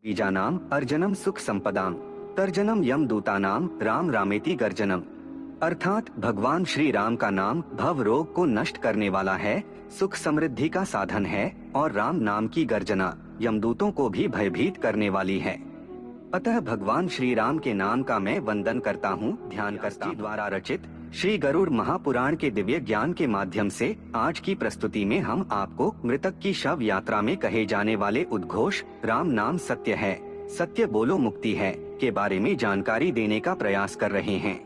बीजानाम अर्जनम सुख संपदाम तर्जनम यम दूतानाम राम रामेति गर्जनम। अर्थात भगवान श्री राम का नाम भव रोग को नष्ट करने वाला है, सुख समृद्धि का साधन है और राम नाम की गर्जना यमदूतों को भी भयभीत करने वाली है। अतः भगवान श्री राम के नाम का मैं वंदन करता हूँ, ध्यान करता हूँ। द्वारा रचित श्री गरुड़ महापुराण के दिव्य ज्ञान के माध्यम से आज की प्रस्तुति में हम आपको मृतक की शव यात्रा में कहे जाने वाले उद्घोष राम नाम सत्य है, सत्य बोलो मुक्ति है के बारे में जानकारी देने का प्रयास कर रहे हैं।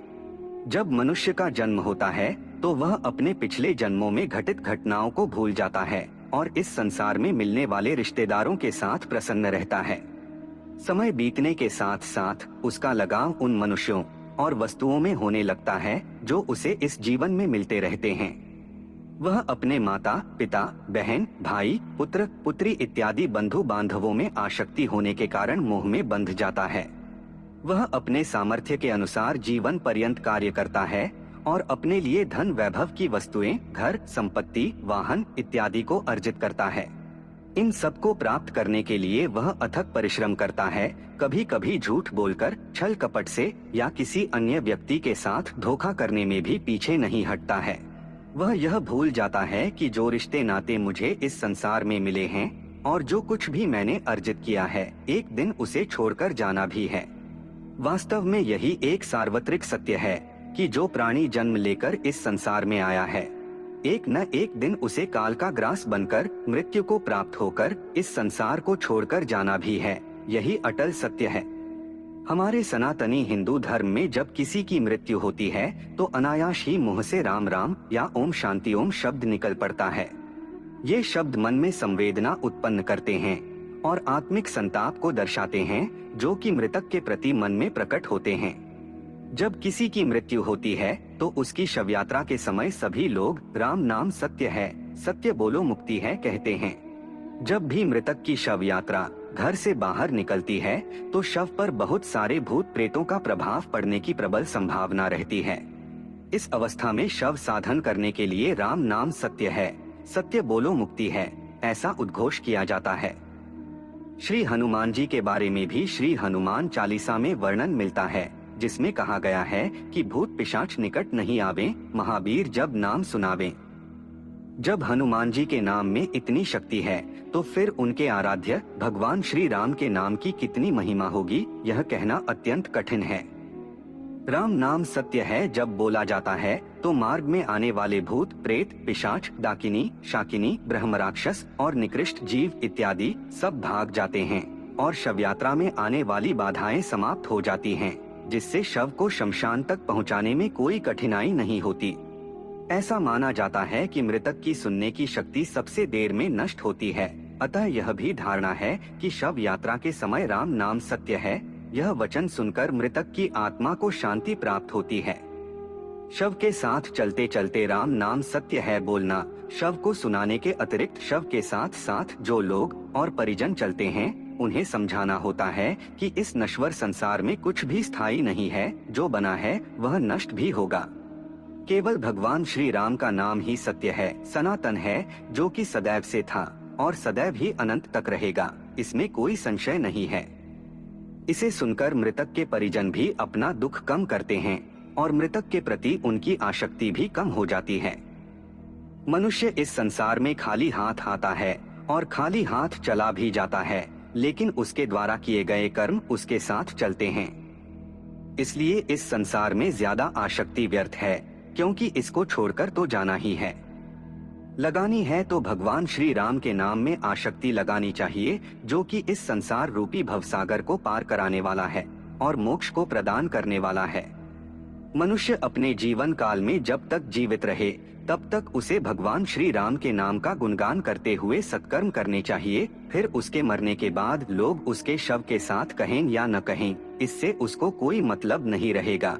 जब मनुष्य का जन्म होता है तो वह अपने पिछले जन्मों में घटित घटनाओं को भूल जाता है और इस संसार में मिलने वाले रिश्तेदारों के साथ प्रसन्न रहता है। समय बीतने के साथ साथ उसका लगाव उन मनुष्यों और वस्तुओं में होने लगता है जो उसे इस जीवन में मिलते रहते हैं। वह अपने माता पिता बहन भाई पुत्र पुत्री इत्यादि बंधु बांधवों में आसक्ति होने के कारण मोह में बंध जाता है। वह अपने सामर्थ्य के अनुसार जीवन पर्यंत कार्य करता है और अपने लिए धन वैभव की वस्तुएं, घर, संपत्ति, वाहन इत्यादि को अर्जित करता है। इन सब को प्राप्त करने के लिए वह अथक परिश्रम करता है, कभी कभी झूठ बोलकर, छल कपट से या किसी अन्य व्यक्ति के साथ धोखा करने में भी पीछे नहीं हटता है। वह यह भूल जाता है कि जो रिश्ते नाते मुझे इस संसार में मिले हैं और जो कुछ भी मैंने अर्जित किया है, एक दिन उसे छोड़कर जाना भी है। वास्तव में यही एक सार्वत्रिक सत्य है कि जो प्राणी जन्म लेकर इस संसार में आया है, एक न एक दिन उसे काल का ग्रास बनकर मृत्यु को प्राप्त होकर इस संसार को छोड़कर जाना भी है। यही अटल सत्य है। हमारे सनातनी हिंदू धर्म में जब किसी की मृत्यु होती है तो अनायास ही मुंह से राम राम या ओम शांति ओम शब्द निकल पड़ता है। ये शब्द मन में संवेदना उत्पन्न करते हैं और आत्मिक संताप को दर्शाते हैं जो कि मृतक के प्रति मन में प्रकट होते हैं। जब किसी की मृत्यु होती है तो उसकी शव यात्रा के समय सभी लोग राम नाम सत्य है, सत्य बोलो मुक्ति है कहते हैं। जब भी मृतक की शव यात्रा घर से बाहर निकलती है तो शव पर बहुत सारे भूत प्रेतों का प्रभाव पड़ने की प्रबल संभावना रहती है। इस अवस्था में शव साधन करने के लिए राम नाम सत्य है, सत्य बोलो मुक्ति है ऐसा उद्घोष किया जाता है। श्री हनुमान जी के बारे में भी श्री हनुमान चालीसा में वर्णन मिलता है, जिसमें कहा गया है कि भूत पिशाच निकट नहीं आवे, महावीर जब नाम सुनावे। जब हनुमान जी के नाम में इतनी शक्ति है तो फिर उनके आराध्य भगवान श्री राम के नाम की कितनी महिमा होगी, यह कहना अत्यंत कठिन है। राम नाम सत्य है जब बोला जाता है तो मार्ग में आने वाले भूत प्रेत पिशाच डाकिनी शाकिनी ब्रह्म राक्षस और निकृष्ट जीव इत्यादि सब भाग जाते हैं और शव यात्रा में आने वाली बाधाएं समाप्त हो जाती हैं, जिससे शव को शमशान तक पहुंचाने में कोई कठिनाई नहीं होती। ऐसा माना जाता है कि मृतक की सुनने की शक्ति सबसे देर में नष्ट होती है, अतः यह भी धारणा है कि शव यात्रा के समय राम नाम सत्य है, यह वचन सुनकर मृतक की आत्मा को शांति प्राप्त होती है। शव के साथ चलते चलते राम नाम सत्य है बोलना, शव को सुनाने के अतिरिक्त शव के साथ साथ जो लोग और परिजन चलते हैं उन्हें समझाना होता है कि इस नश्वर संसार में कुछ भी स्थायी नहीं है, जो बना है वह नष्ट भी होगा। केवल भगवान श्री राम का नाम ही सत्य है, सनातन है, जो कि सदैव से था और सदैव ही अनंत तक रहेगा, इसमें कोई संशय नहीं है। इसे सुनकर मृतक के परिजन भी अपना दुख कम करते हैं और मृतक के प्रति उनकी आसक्ति भी कम हो जाती है। मनुष्य इस संसार में खाली हाथ आता है और खाली हाथ चला भी जाता है, लेकिन उसके द्वारा किए गए कर्म उसके साथ चलते हैं। इसलिए इस संसार में ज्यादा आसक्ति व्यर्थ है, क्योंकि इसको छोड़कर तो जाना ही है। लगानी है तो भगवान श्री राम के नाम में आसक्ति लगानी चाहिए, जो कि इस संसार रूपी भवसागर को पार कराने वाला है और मोक्ष को प्रदान करने वाला है। मनुष्य अपने जीवन काल में जब तक जीवित रहे तब तक उसे भगवान श्री राम के नाम का गुणगान करते हुए सत्कर्म करने चाहिए। फिर उसके मरने के बाद लोग उसके शव के साथ कहें या न कहें, इससे उसको कोई मतलब नहीं रहेगा।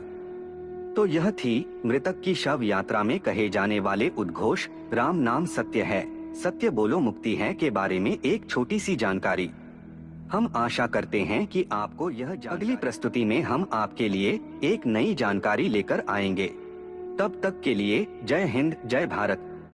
तो यह थी मृतक की शव यात्रा में कहे जाने वाले उद्घोष राम नाम सत्य है, सत्य बोलो मुक्ति है के बारे में एक छोटी सी जानकारी। हम आशा करते हैं कि आपको यह अगली प्रस्तुति में हम आपके लिए एक नई जानकारी लेकर आएंगे। तब तक के लिए जय हिंद, जय भारत।